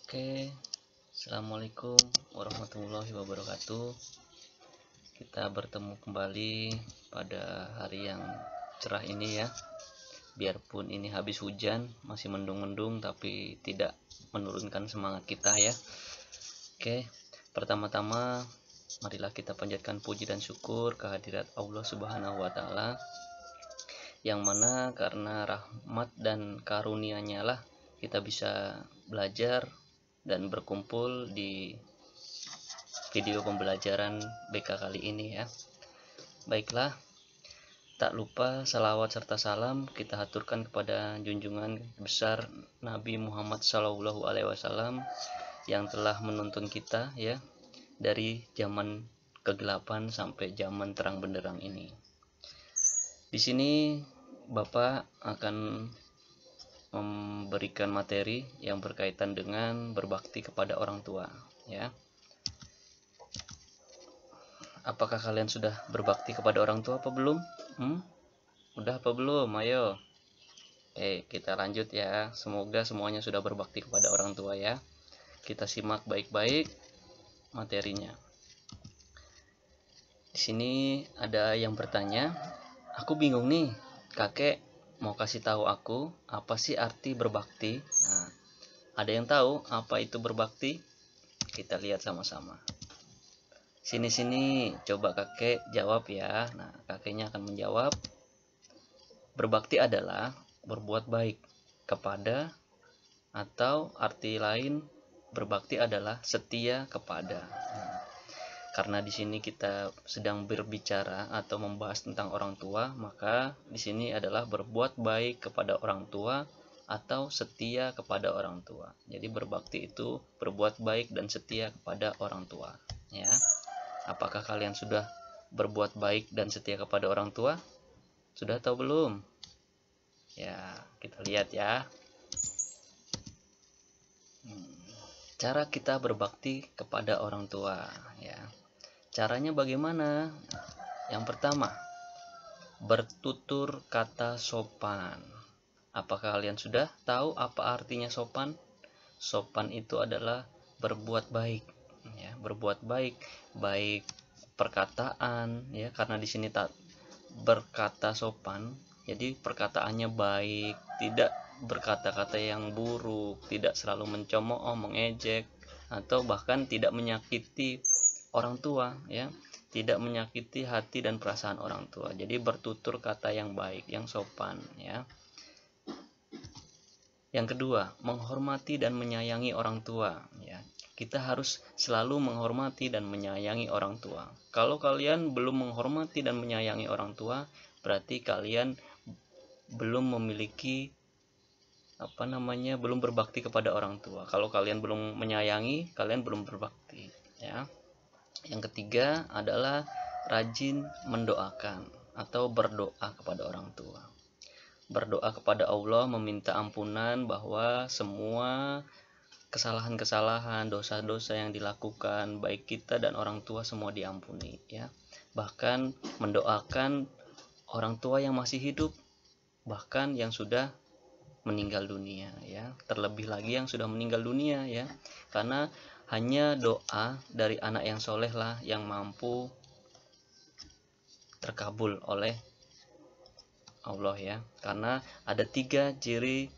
Oke, Assalamualaikum warahmatullahi wabarakatuh. Kita bertemu kembali pada hari yang cerah ini ya. Biarpun ini habis hujan, masih mendung-mendung, tapi tidak menurunkan semangat kita ya. Oke, pertama-tama marilah kita panjatkan puji dan syukur kehadirat Allah Subhanahu wa Ta'ala, yang mana karena rahmat dan karunia-Nya lah kita bisa belajar dan berkumpul di video pembelajaran BK kali ini ya. Baiklah, tak lupa salawat serta salam kita haturkan kepada junjungan besar Nabi Muhammad SAW yang telah menuntun kita ya dari zaman kegelapan sampai zaman terang benderang ini. Di sini Bapak akan memberikan materi yang berkaitan dengan berbakti kepada orang tua ya. Apakah kalian sudah berbakti kepada orang tua apa belum? Udah apa belum? Ayo. Kita lanjut ya. Semoga semuanya sudah berbakti kepada orang tua ya. Kita simak baik-baik materinya. Di sini ada yang bertanya, aku bingung nih, kakek mau kasih tahu aku apa sih arti berbakti. Nah, ada yang tahu apa itu berbakti? Kita lihat sama-sama. Sini coba kakek jawab ya. Nah, kakeknya akan menjawab, berbakti adalah berbuat baik kepada, atau arti lain berbakti adalah setia kepada. Karena di sini kita sedang berbicara atau membahas tentang orang tua, maka di sini adalah berbuat baik kepada orang tua atau setia kepada orang tua. Jadi berbakti itu berbuat baik dan setia kepada orang tua, ya. Apakah kalian sudah berbuat baik dan setia kepada orang tua? Sudah atau belum? Ya, kita lihat ya. Cara kita berbakti kepada orang tua, ya. Caranya bagaimana? Yang pertama, bertutur kata sopan. Apakah kalian sudah tahu apa artinya sopan? Sopan itu adalah berbuat baik, ya, berbuat baik, baik perkataan, ya, karena di sini tak berkata sopan, jadi perkataannya baik, tidak berkata-kata yang buruk, tidak selalu mencemooh, mengejek, atau bahkan tidak menyakiti orang tua ya, tidak menyakiti hati dan perasaan orang tua. Jadi bertutur kata yang baik, yang sopan ya. Yang kedua, menghormati dan menyayangi orang tua ya. Kita harus selalu menghormati dan menyayangi orang tua. Kalau kalian belum menghormati dan menyayangi orang tua, berarti kalian belum memiliki belum berbakti kepada orang tua. Kalau kalian belum menyayangi, kalian belum berbakti ya. Yang ketiga adalah rajin mendoakan atau berdoa kepada orang tua. Berdoa kepada Allah, meminta ampunan bahwa semua kesalahan-kesalahan, dosa-dosa yang dilakukan baik kita dan orang tua semua diampuni ya. Bahkan mendoakan orang tua yang masih hidup, bahkan yang sudah meninggal dunia ya. Terlebih lagi yang sudah meninggal dunia ya. Karena hanya doa dari anak yang soleh lah yang mampu terkabul oleh Allah ya. Karena ada 3 ciri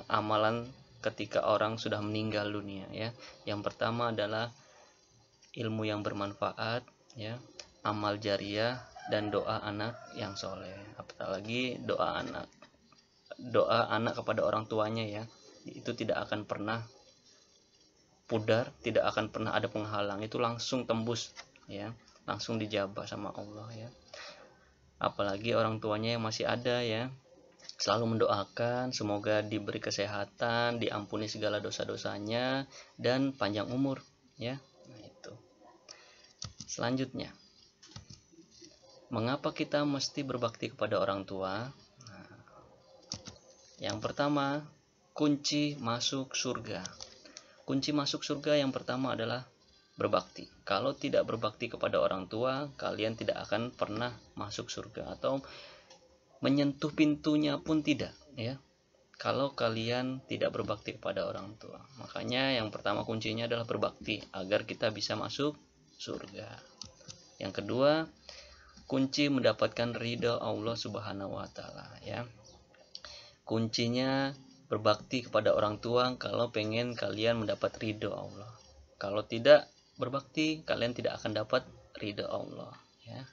amalan ketika orang sudah meninggal dunia ya. Yang pertama adalah ilmu yang bermanfaat ya, amal jariah, dan doa anak yang soleh. Apalagi doa anak kepada orang tuanya ya, itu tidak akan pernah pudar, tidak akan pernah ada penghalang, itu langsung tembus ya, langsung dijabah sama Allah ya. Apalagi orang tuanya yang masih ada ya, selalu mendoakan semoga diberi kesehatan, diampuni segala dosa-dosanya, dan panjang umur ya. Nah, itu. Selanjutnya, mengapa kita mesti berbakti kepada orang tua? Nah, yang pertama, kunci masuk surga. Kunci masuk surga yang pertama adalah berbakti. Kalau tidak berbakti kepada orang tua, kalian tidak akan pernah masuk surga, atau menyentuh pintunya pun tidak ya. kalau kalian tidak berbakti kepada orang tua. Makanya yang pertama kuncinya adalah berbakti agar kita bisa masuk surga. Yang kedua, kunci mendapatkan ridho Allah Subhanahu wa taala, ya. Kuncinya berbakti kepada orang tua kalau pengen kalian mendapat ridho Allah. Kalau tidak berbakti, kalian tidak akan dapat ridho Allah, ya.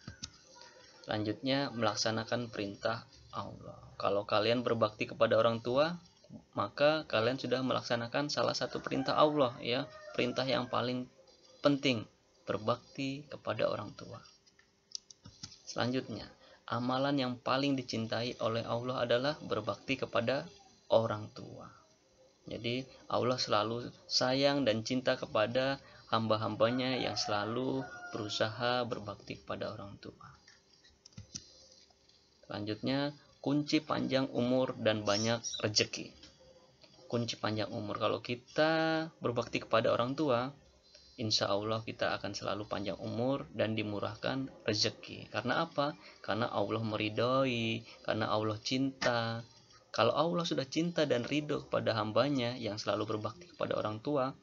Selanjutnya, melaksanakan perintah Allah. Kalau kalian berbakti kepada orang tua, maka kalian sudah melaksanakan salah satu perintah Allah, ya, perintah yang paling penting, berbakti kepada orang tua. Selanjutnya, amalan yang paling dicintai oleh Allah adalah berbakti kepada orang tua. Jadi Allah selalu sayang dan cinta kepada hamba-hambanya yang selalu berusaha berbakti kepada orang tua. Selanjutnya, kunci panjang umur dan banyak rezeki. Kunci panjang umur, kalau kita berbakti kepada orang tua, insya Allah kita akan selalu panjang umur dan dimurahkan rezeki. Karena apa? Karena Allah meridhoi, karena Allah cinta. Kalau Allah sudah cinta dan ridho kepada hambanya yang selalu berbakti kepada orang tua,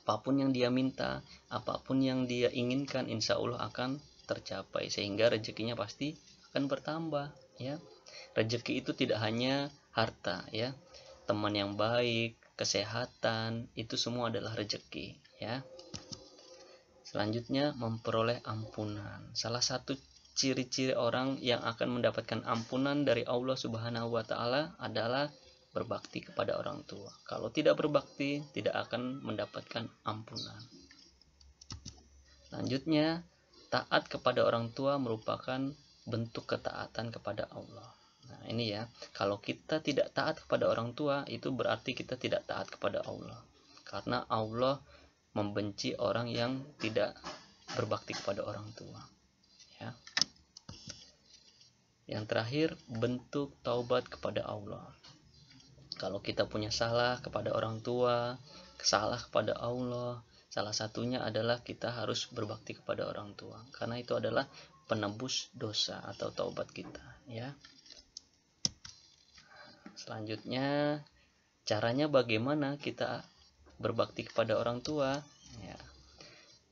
apapun yang dia minta, apapun yang dia inginkan, insya Allah akan tercapai, sehingga rezekinya pasti akan bertambah, ya. Rezeki itu tidak hanya harta, ya. Teman yang baik, kesehatan, itu semua adalah rezeki, ya. Selanjutnya, memperoleh ampunan. Salah satu ciri-ciri orang yang akan mendapatkan ampunan dari Allah Subhanahu wa taala adalah berbakti kepada orang tua. Kalau tidak berbakti, tidak akan mendapatkan ampunan. Selanjutnya, taat kepada orang tua merupakan bentuk ketaatan kepada Allah. Nah, ini ya, kalau kita tidak taat kepada orang tua, itu berarti kita tidak taat kepada Allah. Karena Allah membenci orang yang tidak berbakti kepada orang tua, ya. Yang terakhir, bentuk taubat kepada Allah. Kalau kita punya salah kepada orang tua, salah kepada Allah, salah satunya adalah kita harus berbakti kepada orang tua, karena itu adalah penebus dosa atau taubat kita, ya. Selanjutnya, caranya bagaimana kita berbakti kepada orang tua, ya.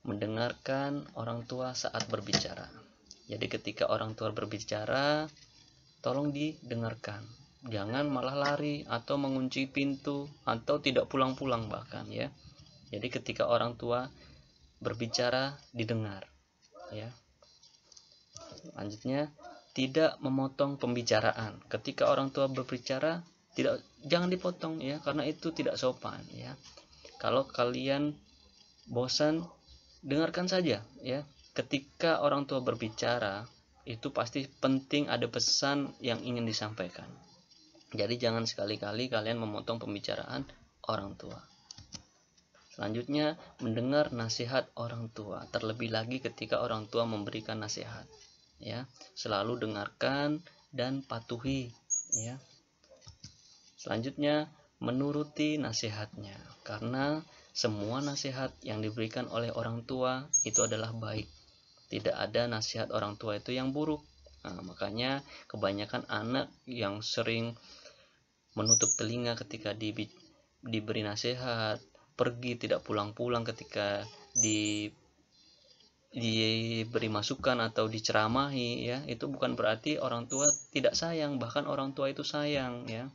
Mendengarkan orang tua saat berbicara. Jadi ketika orang tua berbicara, tolong didengarkan. Jangan malah lari atau mengunci pintu atau tidak pulang-pulang bahkan, ya. Jadi ketika orang tua berbicara, didengar, ya. Selanjutnya, tidak memotong pembicaraan. Ketika orang tua berbicara, jangan dipotong, ya, karena itu tidak sopan, ya. Kalau kalian bosan, dengarkan saja, ya. Ketika orang tua berbicara, itu pasti penting ada pesan yang ingin disampaikan. Jadi jangan sekali-kali kalian memotong pembicaraan orang tua. Selanjutnya, mendengar nasihat orang tua, terlebih lagi ketika orang tua memberikan nasihat, ya. Selalu dengarkan dan patuhi, ya. Selanjutnya, menuruti nasihatnya, karena semua nasihat yang diberikan oleh orang tua itu adalah baik. Tidak ada nasihat orang tua itu yang buruk. Nah, makanya kebanyakan anak yang sering menutup telinga ketika diberi nasihat, pergi tidak pulang-pulang ketika diberi masukan atau diceramahi, ya. Itu bukan berarti orang tua tidak sayang, bahkan orang tua itu sayang, ya.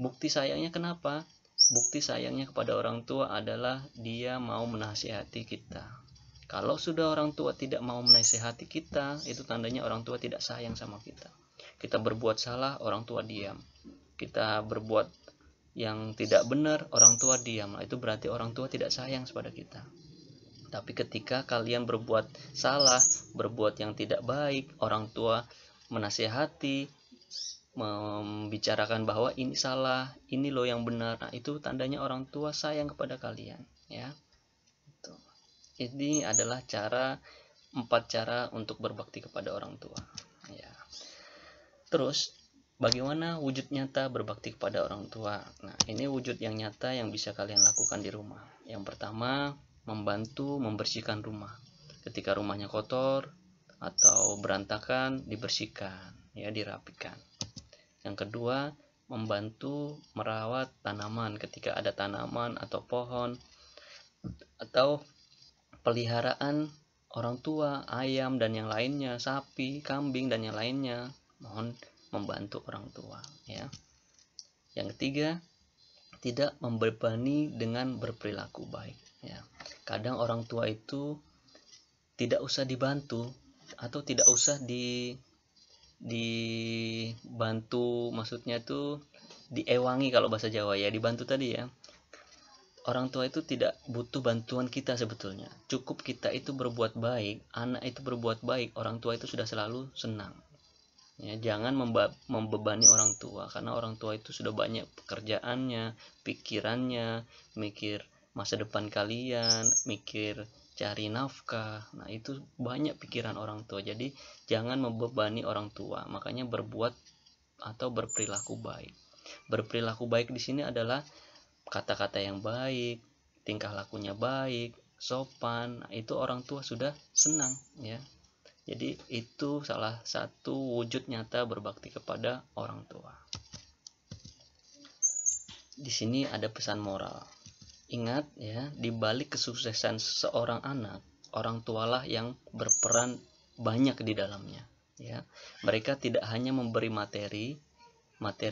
Bukti sayangnya kenapa? Bukti sayangnya kepada orang tua adalah dia mau menasihati kita. Kalau sudah orang tua tidak mau menasihati kita, itu tandanya orang tua tidak sayang sama kita. Kita berbuat salah, orang tua diam. Kita berbuat yang tidak benar, orang tua diam. Itu berarti orang tua tidak sayang kepada kita. Tapi ketika kalian berbuat salah, berbuat yang tidak baik, orang tua menasihati, membicarakan bahwa ini salah, ini loh yang benar. Nah, itu tandanya orang tua sayang kepada kalian, ya. Ini adalah 4 cara untuk berbakti kepada orang tua, ya. Terus, bagaimana wujud nyata berbakti kepada orang tua? Nah, ini wujud yang nyata yang bisa kalian lakukan di rumah. Yang pertama, membantu membersihkan rumah. Ketika rumahnya kotor atau berantakan, dibersihkan, ya, dirapikan. Yang kedua, membantu merawat tanaman ketika ada tanaman atau pohon, atau peliharaan orang tua, ayam dan yang lainnya, sapi, kambing dan yang lainnya, mohon membantu orang tua ya. Yang ketiga, tidak membebani dengan berperilaku baik ya. Kadang orang tua itu tidak usah dibantu atau tidak usah dibantu, maksudnya tuh diewangi kalau bahasa Jawa ya, dibantu tadi ya. Orang tua itu tidak butuh bantuan kita sebetulnya. Cukup kita itu berbuat baik, anak itu berbuat baik, orang tua itu sudah selalu senang. Ya, jangan membebani orang tua, karena orang tua itu sudah banyak pekerjaannya, pikirannya, mikir masa depan kalian, mikir cari nafkah. Nah, itu banyak pikiran orang tua. Jadi, jangan membebani orang tua. Makanya berbuat atau berperilaku baik. Berperilaku baik di sini adalah kata-kata yang baik, tingkah lakunya baik, sopan. Nah, itu orang tua sudah senang ya. Jadi itu salah satu wujud nyata berbakti kepada orang tua. Di sini ada pesan moral. Ingat ya, di balik kesuksesan seorang anak, orang tualah yang berperan banyak di dalamnya ya. Mereka tidak hanya memberi materi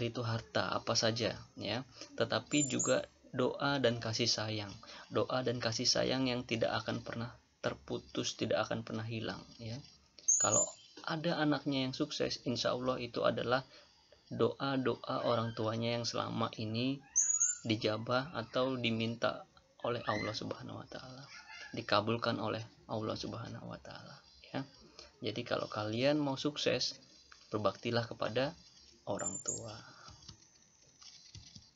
itu harta apa saja ya, tetapi juga doa dan kasih sayang. Doa dan kasih sayang yang tidak akan pernah terputus, tidak akan pernah hilang ya. Kalau ada anaknya yang sukses, insya Allah itu adalah doa-doa orang tuanya yang selama ini dijabah atau diminta oleh Allah Subhanahu wa taala, dikabulkan oleh Allah Subhanahu wa taala ya. Jadi kalau kalian mau sukses, berbaktilah kepada orang tua.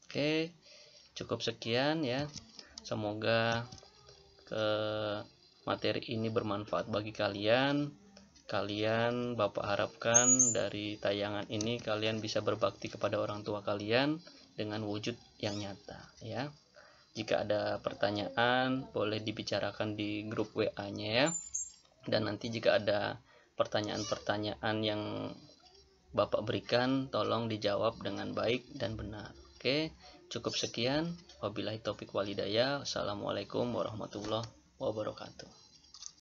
Oke, cukup sekian ya. Semoga materi ini bermanfaat bagi kalian. Bapak harapkan dari tayangan ini kalian bisa berbakti kepada orang tua kalian dengan wujud yang nyata ya. Jika ada pertanyaan boleh dibicarakan di grup WA-nya ya. Dan nanti jika ada pertanyaan-pertanyaan yang Bapak berikan, tolong dijawab dengan baik dan benar. Oke, cukup sekian. Wabillahi taufik walhidayah. Wassalamualaikum warahmatullahi wabarakatuh.